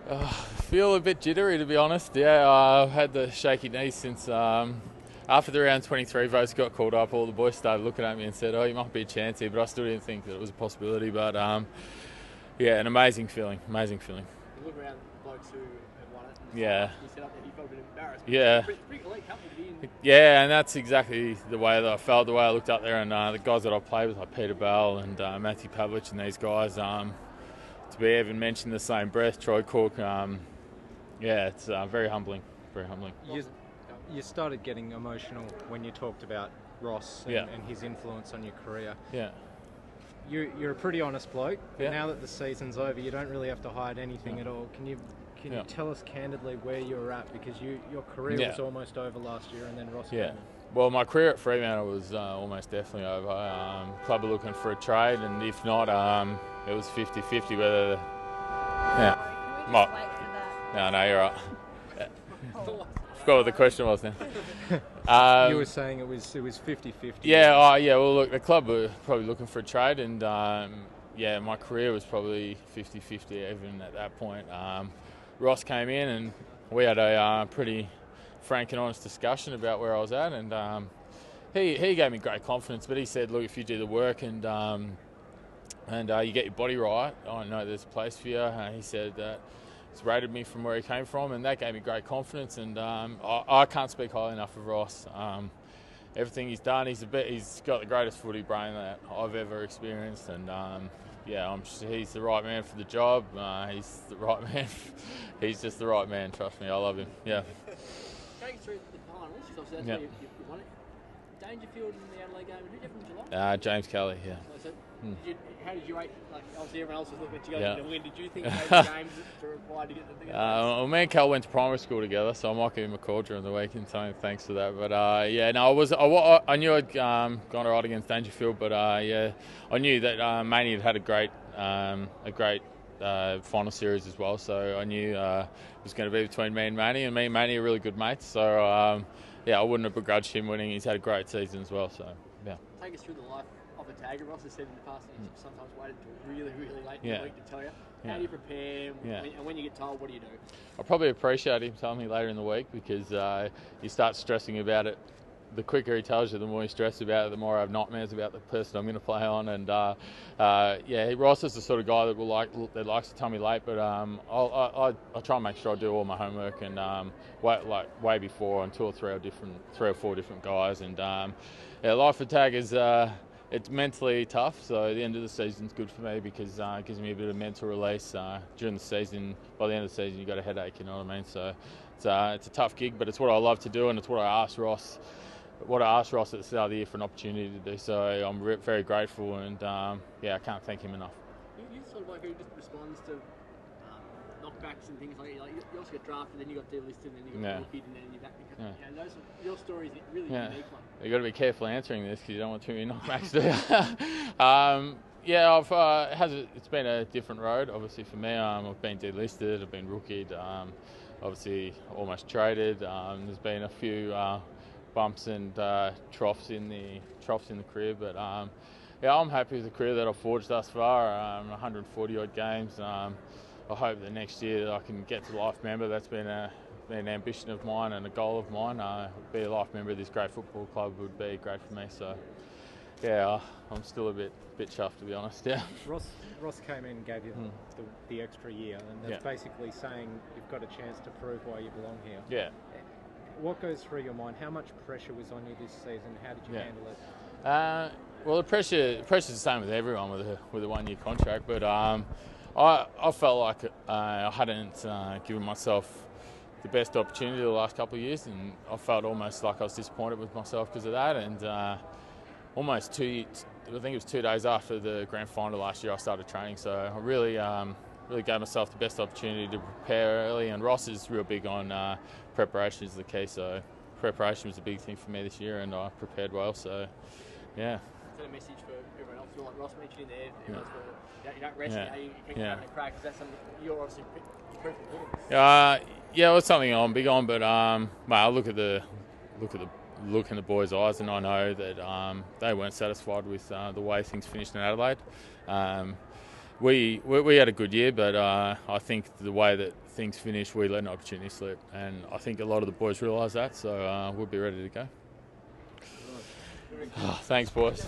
Feel a bit jittery, to be honest. Yeah, I've had the shaky knees since after the round 23 votes got called up. All the boys started looking at me and said, "Oh, you might be a chance here," but I still didn't think that it was a possibility. But yeah, an amazing feeling. Amazing feeling. You look around blokes who have won it. And Yeah. You set up there, you felt a bit embarrassed. Yeah. Pretty elite company to be in. Yeah, and that's exactly the way that I felt, the way I looked up there, and the guys that I played with, like Peter Bell and Matthew Pavlich and these guys, to be even mentioned in the same breath, Troy Cook, yeah, it's very humbling, very humbling. You started getting emotional when you talked about Ross and his influence on your career. Yeah. You're a pretty honest bloke, but Yeah. now that the season's over, you don't really have to hide anything at all. Can you tell us candidly where you were at? Because your career was almost over last year, and then Ross came in. Well, my career at Fremantle was almost definitely over. Club were looking for a trade, and if not, it was 50-50 whether... Can we just wait for that? No, you're right. Forgot what the question was now. You were saying it was 50-50. Yeah, well, look, the club were probably looking for a trade, and my career was probably 50-50 even at that point. Ross came in, and we had a pretty frank and honest discussion about where I was at, and he gave me great confidence. But he said, "Look, if you do the work and you get your body right, I know there's a place for you." He said that he's rated me from where he came from, and that gave me great confidence. And I can't speak highly enough of Ross. Everything he's done, he's got the greatest footy brain that I've ever experienced, and he's the right man for the job. He's the right man. He's just the right man. Trust me, I love him. Yeah. Going through the finals, because obviously that's where you won it. Dangerfield in the Adelaide game, who did you like? James Kelly, yeah. So how did you rate? Like, obviously everyone else was looking at you guys to win. Did you think those games were required to get the thing? Well, me and Cal went to primary school together, so I might give him a call during the week and tell him thanks for that. But I knew I'd gone all right against Dangerfield, but I knew that Manny had a great final series as well. So I knew it was going to be between me and Manny, and me and Manny are really good mates. So I wouldn't have begrudged him winning. He's had a great season as well. So yeah. Take us through the life of a tagger. Ross has said in the past that he's sometimes waited until really, really late in the week to tell you. How do you prepare? And when you get told, what do you do? I probably appreciate him telling me later in the week, because you start stressing about it. The quicker he tells you, the more you stress about it, the more I have nightmares about the person I'm going to play on. And Ross is the sort of guy that likes to tell me late, but I try and make sure I do all my homework and way before on two or three or four different guys. And life of tag is it's mentally tough. So the end of the season's good for me, because it gives me a bit of mental release during the season. By the end of the season, you got a headache. You know what I mean? So it's a tough gig, but it's what I love to do, and it's what I asked Ross at the start of the year for an opportunity to do. So I'm very grateful, and I can't thank him enough. You sort of like who just responds to knockbacks and things like that. You also got drafted, then you got delisted, and then you got rookied, and then you're back. Your story is a really unique one. You've got to be careful answering this, because you don't want too many knockbacks, do you? It's been a different road, obviously, for me. I've been delisted, I've been rookied, obviously almost traded. There's been a few bumps and troughs in the career, but I'm happy with the career that I've forged thus far. 140 odd games. I hope that next year I can get to life member. That's been an ambition of mine and a goal of mine. Be a life member of this great football club would be great for me. So I'm still a bit chuffed, to be honest. Yeah. Ross came in and gave you the extra year, and that's basically saying you've got a chance to prove why you belong here. Yeah. What goes through your mind? How much pressure was on you this season? How did you handle it? Well, the pressure's the same with everyone with a 1 year contract, but I felt like I hadn't given myself the best opportunity the last couple of years, and I felt almost like I was disappointed with myself because of that. And almost I think it was 2 days after the grand final last year, I started training. So I really gave myself the best opportunity to prepare early, and Ross is real big on preparation is the key. So preparation was a big thing for me this year, and I prepared well. So yeah. Is that a message for everyone else? Like Ross mentioned in there, you don't rest now, you can have a crack. Is that something you're obviously pretty it was something I'm big on, but I look at the look in the boys' eyes, and I know that they weren't satisfied with the way things finished in Adelaide. we had a good year, but I think the way that things finished, we let an opportunity slip, and I think a lot of the boys realise that, so we'll be ready to go. Oh, thanks, boys.